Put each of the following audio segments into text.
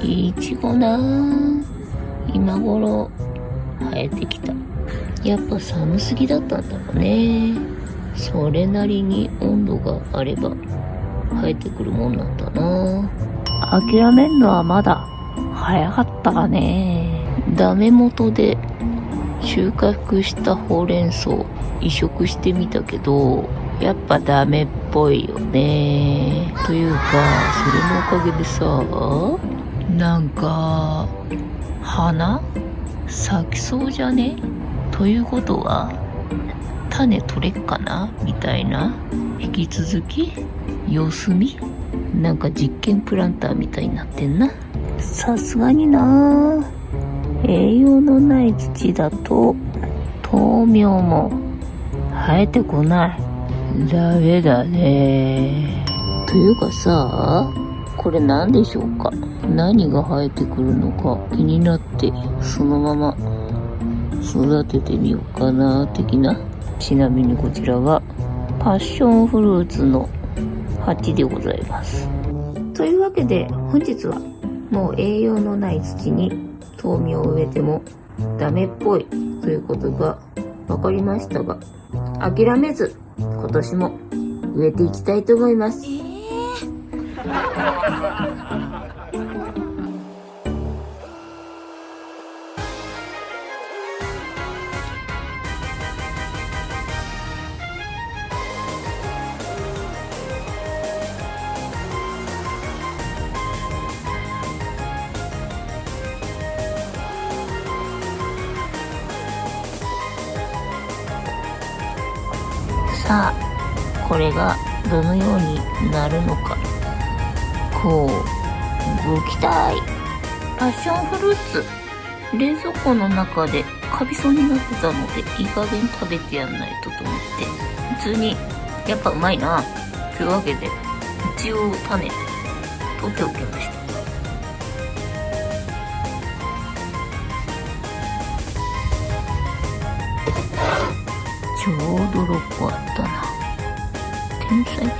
いちごなぁ。今頃生えてきた。やっぱ寒すぎだったんだろうね。それなりに温度があれば生えてくるもんなんだな。諦めんのはまだ早かったかね。ダメ元で収穫したほうれん草移植してみたけど、やっぱダメっぽいよね。というか、それのおかげでさ、なんか花咲きそうじゃね？ということは種取れっかなみたいな。引き続き様子見。なんか実験プランターみたいになってんな。さすがにな、栄養のない土だと豆苗も生えてこない。ダメだね。というかさ、これ何でしょうか？何が生えてくるのか気になって、そのまま育ててみようかな的な。ちなみにこちらがパッションフルーツの鉢でございます。というわけで本日はもう栄養のない土に豆苗を植えてもダメっぽいということが分かりましたが、諦めず今年も植えていきたいと思います。さあ、これがどのようになるのか、こうご期待。パッションフルーツ、冷蔵庫の中でカビそうになってたのでいい加減食べてやんないとと思って、普通にやっぱうまいなというわけで一応種取っておきました。ちょうど6個あったな。天才的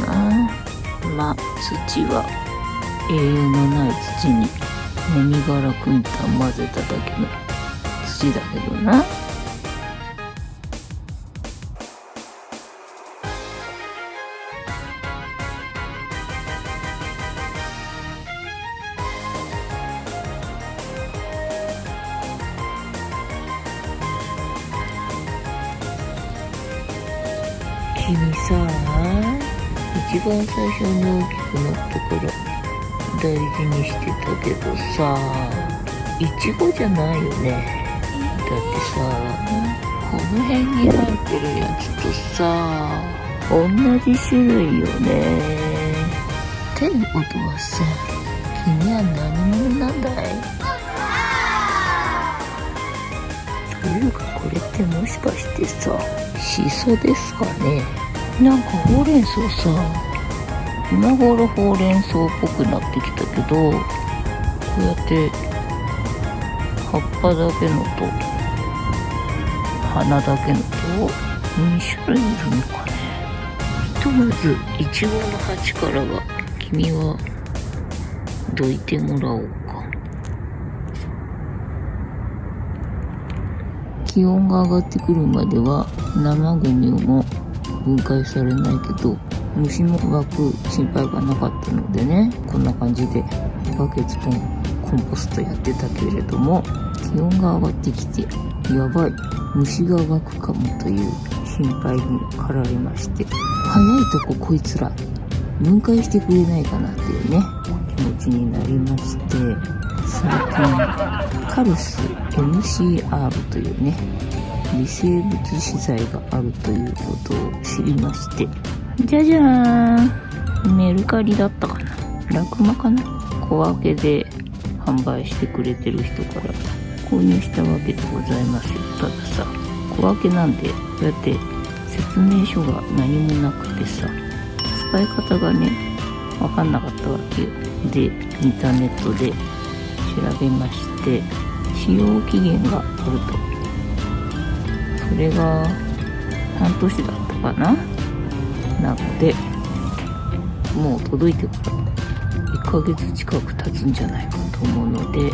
だな。まあ土は栄養のない土にもみ殻くんたん混ぜただけの土だけどな。君さ、一番最初に大きくなってから大事にしてたけどさ、いちごじゃないよね。だってさ、この辺に生えてるやつとさ、同じ種類よね。っていうことはさ、君は何者なんだい？というかこれってもしかしてさ、シソですかね。なんかほうれん草さ、今頃ほうれん草っぽくなってきたけど、こうやって葉っぱだけのと花だけのと2種類いるのかね。ひとまずいちごの鉢からは君はどいてもらおうか。気温が上がってくるまでは生ゴミも分解されないけど、虫も湧く心配がなかったのでね、こんな感じでバケツポンコンポストやってたけれども、気温が上がってきてやばい、虫が湧くかもという心配に駆られまして、早いとここいつら分解してくれないかなっていうね気持ちになりまして、最近カルス MCR というね微生物資材があるということを知りまして、じゃじゃーん、メルカリだったかな、ラクマかな、小分けで販売してくれてる人から購入したわけでございますよ。たださ、小分けなんでこうやって説明書が何もなくてさ、使い方がね分かんなかったわけよ。でインターネットで調べまして、使用期限があると。それが半年だったかな。なのでもう届いてから1ヶ月近く経つんじゃないかと思うので、い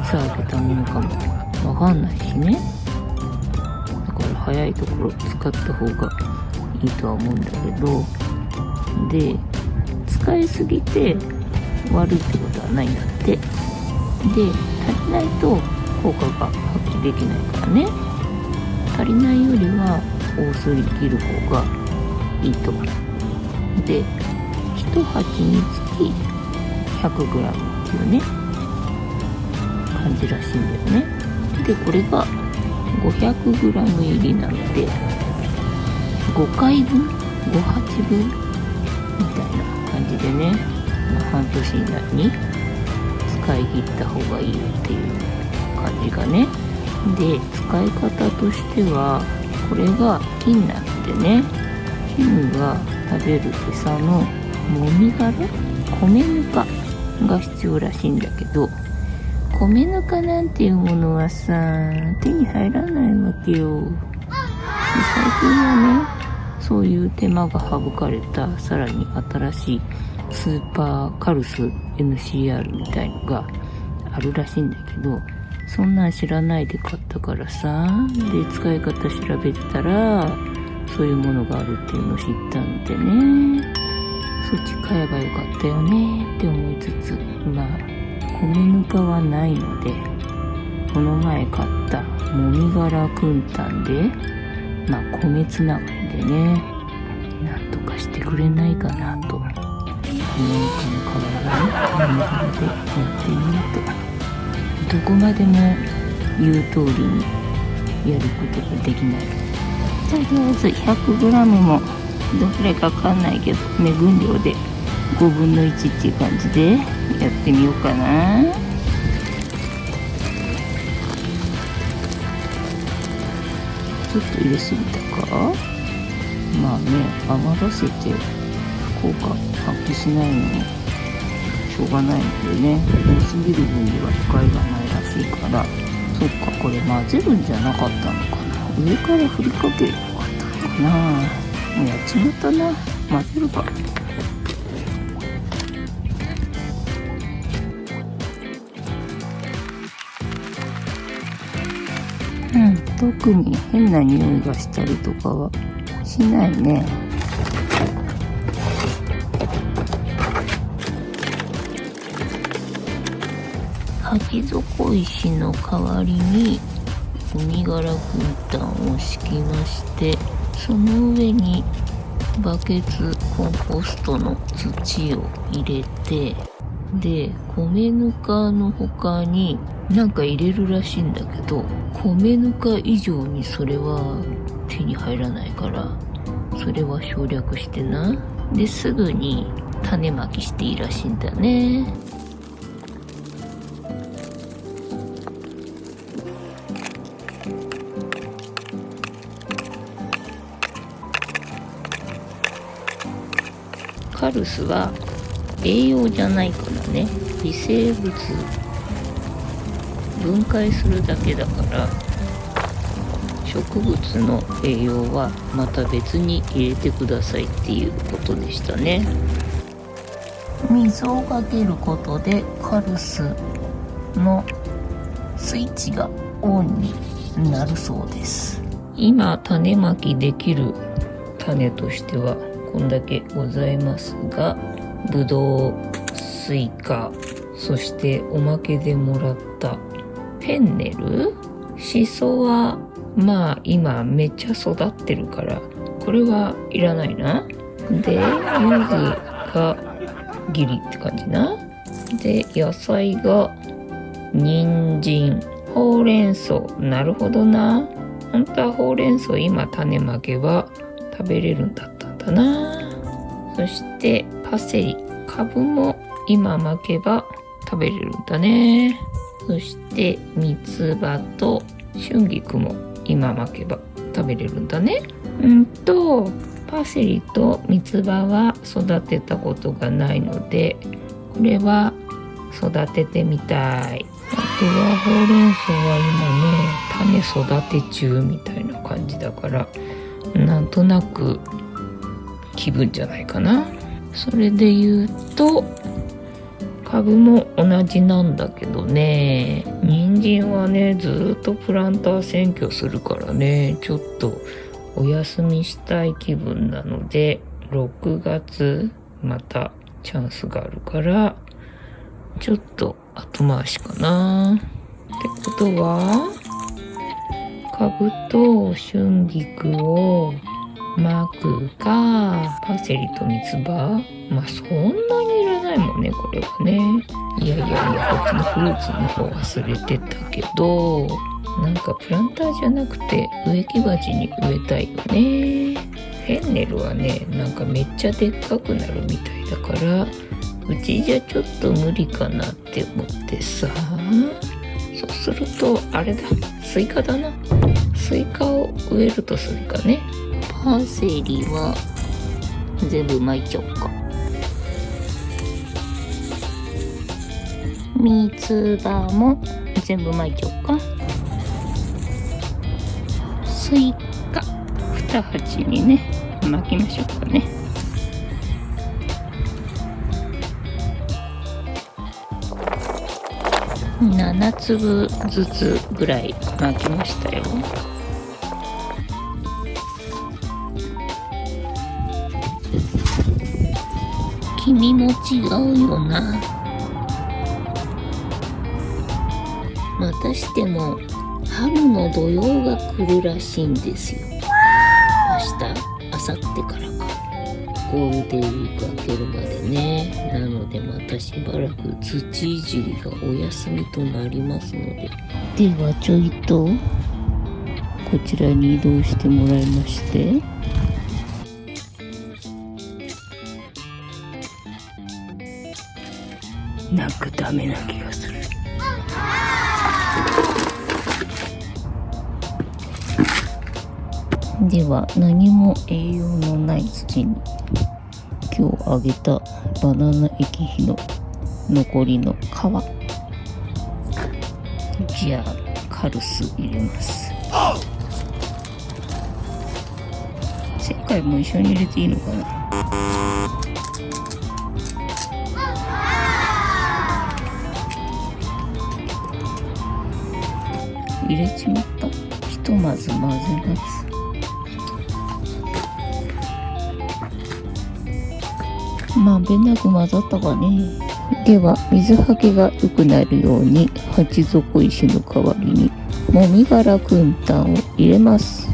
つ開けたものかもわかんないしね。だから早いところ使った方がいいとは思うんだけど、で使いすぎて悪いってことはないんだって。で足りないと効果が発揮できないからね。足りないよりは多すぎる方がいいと。で1鉢につき 100g っていうね感じらしいんだよね。でこれが 500g 入りなので5回分5鉢分みたいな感じでね、半年以内に使い切った方がいいよっていう感じがね。で使い方としては、これが菌なのでね、菌が食べる餌のもみ殻、米ぬかが必要らしいんだけど、米ぬかなんていうものはさ手に入らないわけよ。で最近はねそういう手間が省かれたさらに新しいスーパーカルス NCR みたいのがあるらしいんだけど、そんなん知らないで買ったからさ、で使い方調べてたらそういうものがあるっていうのを知ったのでね、そっち買えばよかったよねって思いつつ、まあ米ぬかはないので、この前買ったもみ殻くんたんで、まあ米つながりでね、なんとかしてくれないかなと、米ぬかの代わりにもみ殻でやってみると、どこまでも言う通りにやることができない。とりあえず 100g もどれかわかんないけど、目分量で5分の1っていう感じでやってみようかな。ちょっと入れすぎたか。まあね、余らせて効果発揮しないのもしょうがないのでね、多すぎる分には使いがないらしいから、そっか、これ混ぜるんじゃなかったのかな。上から振りかければよかったのかな。もうやっちまったな。混ぜるか。特に変な匂いがしたりとかはしないね。鉢底石の代わりにもみ殻くんたんを敷きまして、その上にバケツコンポストの土を入れて、で米ぬかの他になんか入れるらしいんだけど、米ぬか以上にそれは手に入らないから、それは省略してな。ですぐに種まきしていいらしいんだね。カルスは栄養じゃないからね、微生物分解するだけだから、植物の栄養はまた別に入れてくださいっていうことでしたね。水をかけることでカルスのスイッチがオンになるそうです。今種まきできる種としてはこんだけございますが、ぶどう、スイカ、そしておまけでもらったフェンネル、シソはまあ今めっちゃ育ってるからこれはいらないな。で柚子がギリって感じな。で野菜が人参、ほうれん草。なるほどな。本当はほうれん草今種まけば食べれるんだったんだな。そしてパセリ、カブも今巻けば食べれるんだね。そして三つ葉と春菊も今巻けば食べれるんだね。パセリと三つ葉は育てたことがないので、これは育ててみたい。あとはほうれん草は今ね、種育て中みたいな感じだから、なんとなく気分じゃないかな。それで言うと株も同じなんだけどね、人参はねずーっとプランター占拠するからね、ちょっとお休みしたい気分なので、6月またチャンスがあるからちょっと後回しかな。ってことはカブと春菊を巻くか、パセリと三つ葉、まあそんなにいらないもんね、これはね。いやいやいや、こっちのフルーツの方忘れてたけど、なんかプランターじゃなくて植木鉢に植えたいよね。フェンネルはね、なんかめっちゃでっかくなるみたいだから、うちじゃちょっと無理かなって思ってさ。そうするとあれだ、スイカだな。スイカを植えるとするかね。パセリは全部巻いちゃおうか。三つ葉も全部巻いちゃおうか。スイカ2鉢にね巻きましょうかね。7粒ずつぐらい巻きましたよ。君も違うよな。またしても春の土用が来るらしいんですよ。明日、明後日からか。ゴールデンウィーク明けるまでね。なのでまたしばらく土いじりがお休みとなりますので。ではちょいとこちらに移動してもらいまして。なんかダメな気がする。では何も栄養のない土に今日あげたバナナ液肥の残りの皮、じゃあカルス入れます。石灰も一緒に入れていいのかな。入れちまった。ひとまず混ぜます。まんべんなく混ざったかね。では水はけが良くなるように鉢底石の代わりにもみ殻くん炭を入れます。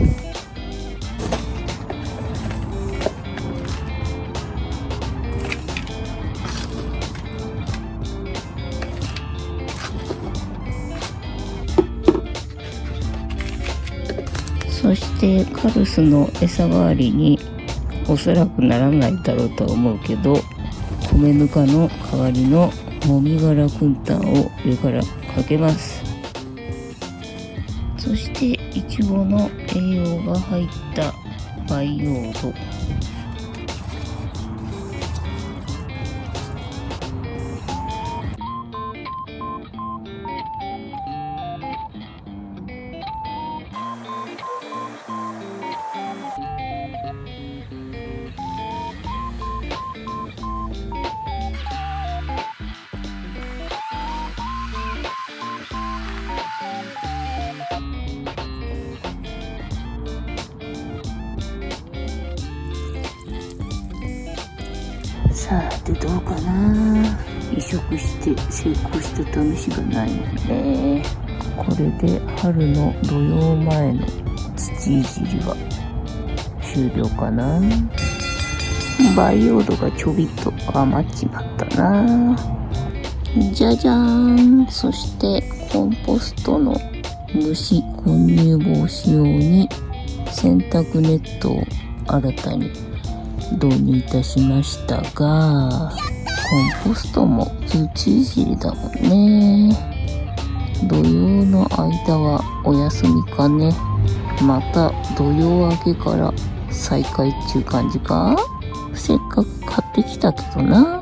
そしてカルスの餌代わりにおそらくならないだろうとは思うけど、米ぬかの代わりのもみ殻くん炭を上からかけます。そしていちごの栄養が入った培養土、さてどうかな。移植して成功した試しがないもんね。これで春の土用前の土いじりは終了かな。培養土がちょびっと余っちまったな。じゃじゃーん。そしてコンポストの虫混入防止用に洗濯ネットを新たに導入いたしましたが、コンポストも土いじりだもんね。土曜の間はお休みかね。また土曜明けから再開っていう感じか。せっかく買ってきたけどな。